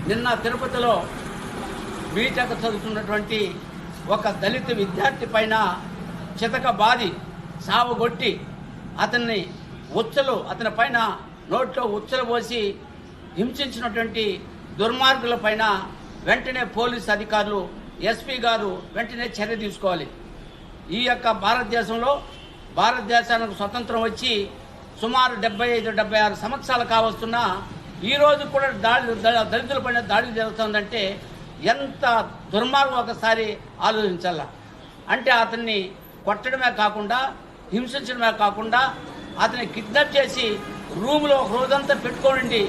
నిన్న తిరుపతిలో బీటెక్ చదువుతున్నటువంటి ఒక దళిత విద్యార్థి పైన చితక బాది సావగొట్టి అతని పైన నోట్లో ఉచ్చలు పోసి హింసించినటువంటి దుర్మార్గుల పైన వెంటనే పోలీసు అధికారులు ఎస్పీ గారు వెంటనే చర్య తీసుకోవాలి. ఈ యొక్క భారతదేశానికి స్వతంత్రం వచ్చి సుమారు 75-76 సంవత్సరాలు కావస్తున్నా ఈరోజు కూడా దళితులపైన దాడి జరుగుతుందంటే ఎంత దుర్మార్గం ఒకసారి ఆలోచించాల. అంటే అతన్ని కొట్టడమే కాకుండా హింసించడమే కాకుండా అతన్ని కిడ్నాప్ చేసి రూములో ఒక రోజంతా పెట్టుకోండి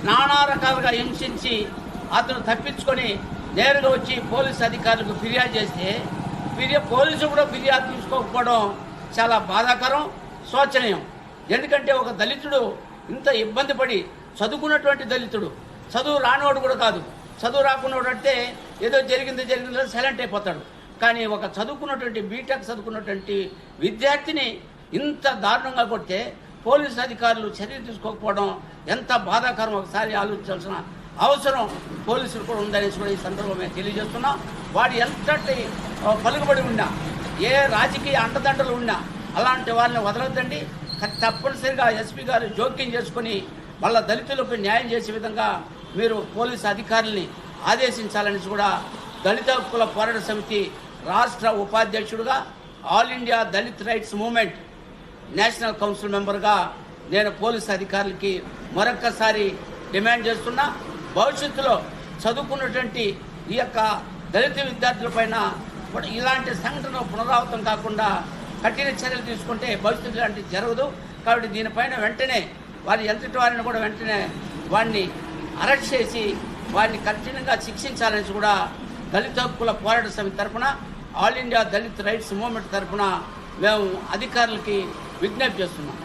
నానా రకాలుగా హింసించి అతను తప్పించుకొని నేరుగా వచ్చి పోలీసు అధికారులకు ఫిర్యాదు చేస్తే పోలీసులు కూడా ఫిర్యాదు తీసుకోకపోవడం చాలా బాధాకరం, శోచనీయం. ఎందుకంటే ఒక దళితుడు ఇంత ఇబ్బంది పడి చదువుకున్నటువంటి దళితుడు, చదువు రానివాడు కూడా కాదు, చదువు రాకున్నవాడు అంటే ఏదో జరిగింది సైలెంట్ అయిపోతాడు. కానీ ఒక చదువుకున్నటువంటి బీటెక్ చదువుకున్నటువంటి విద్యార్థిని ఇంత దారుణంగా కొడితే పోలీసు అధికారులు చర్య తీసుకోకపోవడం ఎంత బాధాకరం ఒకసారి ఆలోచించాల్సిన అవసరం పోలీసులు కూడా ఉందనేసి కూడా ఈ సందర్భంగా తెలియజేస్తున్నాం. వాడు ఎంతటి పలుకుబడి ఉన్నా, ఏ రాజకీయ అండదండలు ఉన్నా అలాంటి వారిని వదలొద్దండి. తప్పనిసరిగా ఎస్పీ గారు జోక్యం చేసుకుని వాళ్ళ దళితులకు న్యాయం చేసే విధంగా మీరు పోలీసు అధికారుల్ని ఆదేశించాలని కూడా దళిత హక్కుల పోరాట సమితి రాష్ట్ర ఉపాధ్యక్షుడిగా all India Dalit rights movement national council మెంబర్గా నేను పోలీసు అధికారులకి మరొక్కసారి డిమాండ్ చేస్తున్నా. భవిష్యత్తులో చదువుకున్నటువంటి ఈ యొక్క దళిత విద్యార్థులపైన ఇలాంటి సంఘటనలు పునరావృతం కాకుండా కఠిన చర్యలు తీసుకుంటే భవిష్యత్తు ఇలాంటివి జరగదు. కాబట్టి దీనిపైన వెంటనే ఎంతటి వారిని కూడా వెంటనే వాడిని అరెస్ట్ చేసి వారిని కఠినంగా శిక్షించాలని కూడా దళిత హక్కుల పోరాట సమితి తరఫున all India Dalit rights movement తరఫున మేము అధికారులకి విజ్ఞప్తి చేస్తున్నాం.